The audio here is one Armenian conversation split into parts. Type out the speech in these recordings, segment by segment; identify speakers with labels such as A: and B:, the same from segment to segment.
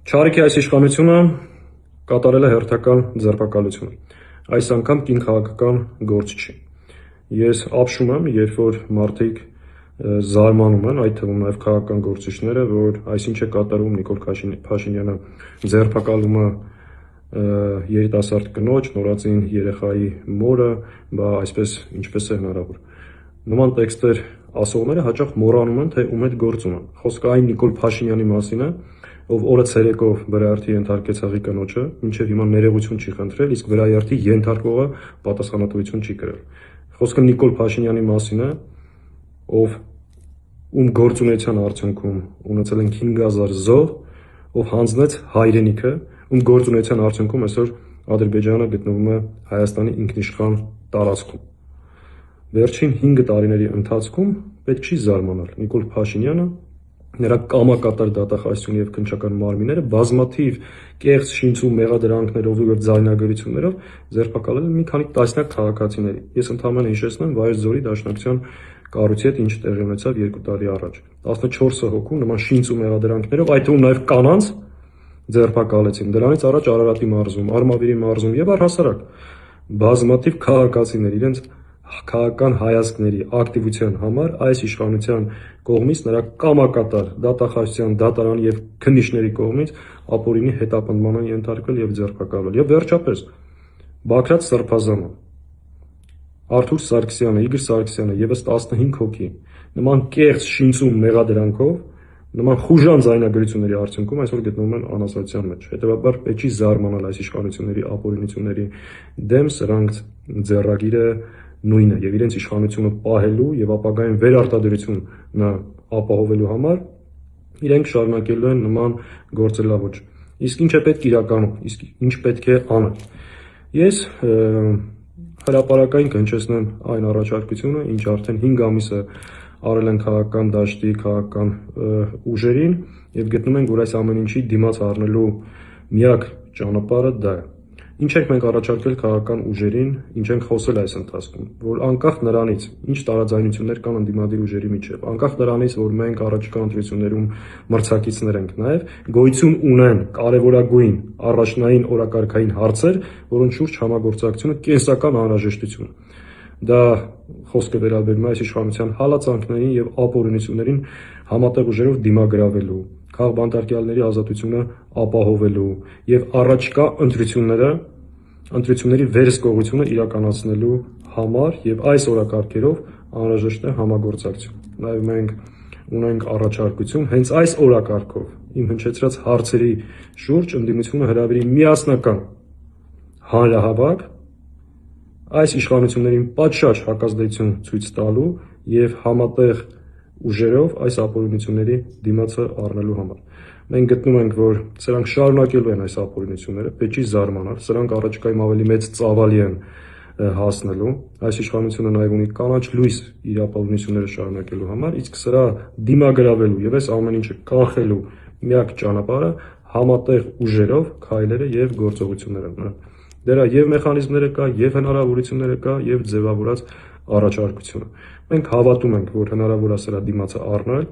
A: Չարիքի այս իշխանությունը կատարել է հերթական ձերբակալությունը։ Այս անգամ կին քաղաքական գործ չի։ Ես ապշում եմ, երբ որ մարդիկ զարմանում են, այդ թվում նաև քաղաքական գործիչները, որ այսինչ է կատարում Նիկոլ Փաշինյանը ձերբակալումը երիտասարդ կնոջ, նորածին երեխայի մորը, ինչպես է հնարավոր։ Նման տեքստեր ասողները հաճախ մոռանում են, թե ում հետ գործում են։ Խոսքը այն Նիկոլ Փաշինյանի մասին է, ով օրը ցերեկով վրայերթի ենթարկեց աղի կնոջը, մինչև հիմա ներողություն չի խնդրել, իսկ վրայերթի ենթարկողը պատասխանատվություն չի կրել։ Խոսքը Նիկոլ Փաշինյանի մասին է, ում գործունեության արդյունքում ունեցել ենք 5000 զոհ, ով հանձնեց հայրենիքը, ում գործունեության արդյունքում այսօր Ադրբեջանը գտնվում է Հայաստանի ինքնիշխան տարածքում։ Վերջին 5 տարիների ընթացքում պետք չի զարմանալ, Նիկոլ Փաշինյանը, նրա կամակատար դատախազությունը եւ քննչական մարմինները բազմաթիվ կեղծ շինծու մեղադրանքներով եւ ձայնագրություններով ձերբակալել են մի քանի տասնյակ քաղաքացիների։ Ես ընդհանրապես հիշեցնեմ Վայոց ձորի դաշնակցության կառույցի հետ ինչ տեղի ունեցավ 2 տարի առաջ։ 14 հոգու նման շինծու մեղադրանքներով, այդ թվում նաեւ կանանց ձերբակալեցին։ Դրանից առաջ Արարատի մարզում, Արմավիրի մարզում եւ առհասարակ բազմաթիվ քաղաքացիներ իրենց քաղաքական հայացքների ակտիվության համար այս իշխանության կողմից, նրա կամակատար դատախազության, դատարանի եւ քննիչների կողմից ապօրինի հետապնդման են ենթարկվել եւ ձերբակալվել։ Եվ վերջապես Բագրատ Սրբազանը, Արթուր Սարգսյանը, Իգոր Սարգսյանը եւս 15 հոգի նման կեղծ շինծու մեղադրանքով, նման խուժան ձայնագրությունների արդյունքում այսօր գտնվում են անազատության մեջ։ Հետևաբար պետք չի զարմանալ այս իշխանությունների ապօրինությունների դեմ, սրանք ձեռագիրը նույնը եւ իրենց իշխանությունը պահելու եւ ապագայում վերարտադրությունը ապահովելու համար իրենք շարունակելու են նման գործելավոճ։ Իսկ ինչ է պետք իրականում, իսկ ինչ պետք է անել։ Ես հրապարակային կհնչեցնեմ այն առաջարկությունը, ինչ արդեն 5 ամիս է արել են քաղաքական դաշտի քաղաքական ուժերին եւ գտնում ենք, որ այս ամեն ինչի դիմաց առնելու միակ ճանապարհը դա է։ Ինչ ենք մենք առաջարկել քաղաքական ուժերին, ինչ ենք խոսել այս ընթացքում, որ անկախ նրանից, ինչ տարաձայնություններ կան ընդդիմադիր ուժերի միջև, անկախ նրանից, որ մենք առաջիկա ընտրություններում մրցակիցներ ենք նաև, գոյություն ունեն կարևորագույն առաջնային օրակարգային հարցեր, որոնց շուրջ համագործակցությունը կենսական անհրաժեշտություն է։ Դա խոսքը վերաբերում է այս իշխանության հալածանքներին եւ ապօրինություններին համատեղ ուժերով դիմագրավելու, քաղբանտարկյալների ազատությունը ապահովելու եւ առաջկա ընտրությունների վերահսկողությունը իրականացնելու համար եւ այս օրակարգերով անհրաժեշտ է համագործակցություն։ Նաեւ մենք ունենք առաջարկություն հենց այս օրակարգով իմ հնչեցրած հարցերի շուրջ ընդդիմությունը հրավիրի միասնական հանրահավաք այս իշխանություններին պատշաճ հակազդեցություն ցույց տալու եւ համատեղ ուժերով այս ապօրինությունների դիմացը առնելու համար։ Մենք գտնում ենք, որ սրանք շարունակելու են այս ապօրինությունները, պետք չի զարմանալ, սրանք առաջիկայում ավելի մեծ ծավալի են հասնելու։ Այս իշխանությունը նաև ունի կանաչ լույս իր ապօրինությունները շարունակելու համար, իսկ սրա դիմագրավելու եւ այս ամեն ինչը կանխելու միակ ճանապարհը համատեղ ուժերով քայլերը եւ գործողությունները են։ Դրա եւ մեխանիզմները կա, եւ հնարավորությունները կա, եւ ձևավորած առաջարկությունը։ Մենք հավատում ենք, որ հնարավոր է սրա դիմացը առնել,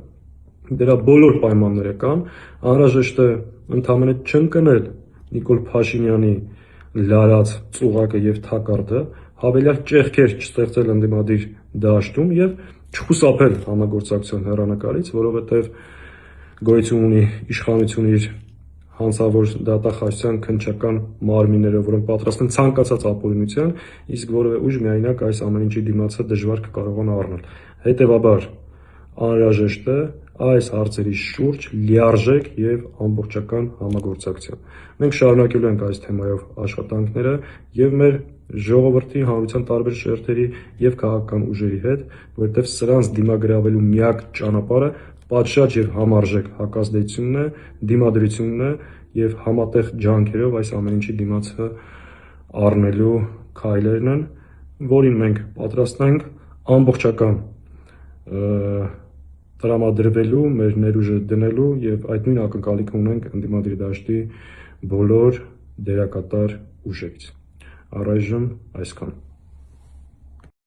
A: դրա բոլոր պայմանները կան, անհրաժեշտ է ընդհանրապես չընկնել Նիկոլ Փաշինյանի լարած ծուղակը եւ թակարդը, հավելյալ ճեղքեր չստեղծել ընդդիմադիր դաշտում եւ չխուսափել համագործակցության հեռանկարից, որովհետեւ գոյություն ունի իշխանություն իր հանցավոր դատախազության քննչական մարմինները, որոնք պատրաստ են ցանկացած ապօրինության, իսկ որևէ ուժ միայնակ այս ամեն ինչի դիմացը դժվար կկարողանա առնել։ Հետևաբար անհրաժեշտ է այս հարցերի շուրջ լիարժեք եւ ամբողջական համագործակցություն։ Մենք շարունակելու ենք այս թեմայով աշխատանքները եւ մեր ժողովրդի հանրության տարբեր շերտերի եւ քաղաքական ուժերի հետ, որովհետեւ սրանց դիմագրավելու միակ ճանապարհը պատշաճ եւ համարժեք հակազդեցությունն է, դիմադրությունն է եւ համատեղ ջանքերով այս ամեն ինչի դիմացը առնելու քայլերն են, որին մենք պատրաստ ենք ամբողջական տրամադրվելու, մեր ներուժը դնելու եւ այդ նույն ակնկալիքը ունենք ընդդիմադիր դաշտի բոլոր դերակատար ուժերից։ Առայժմ այսքան։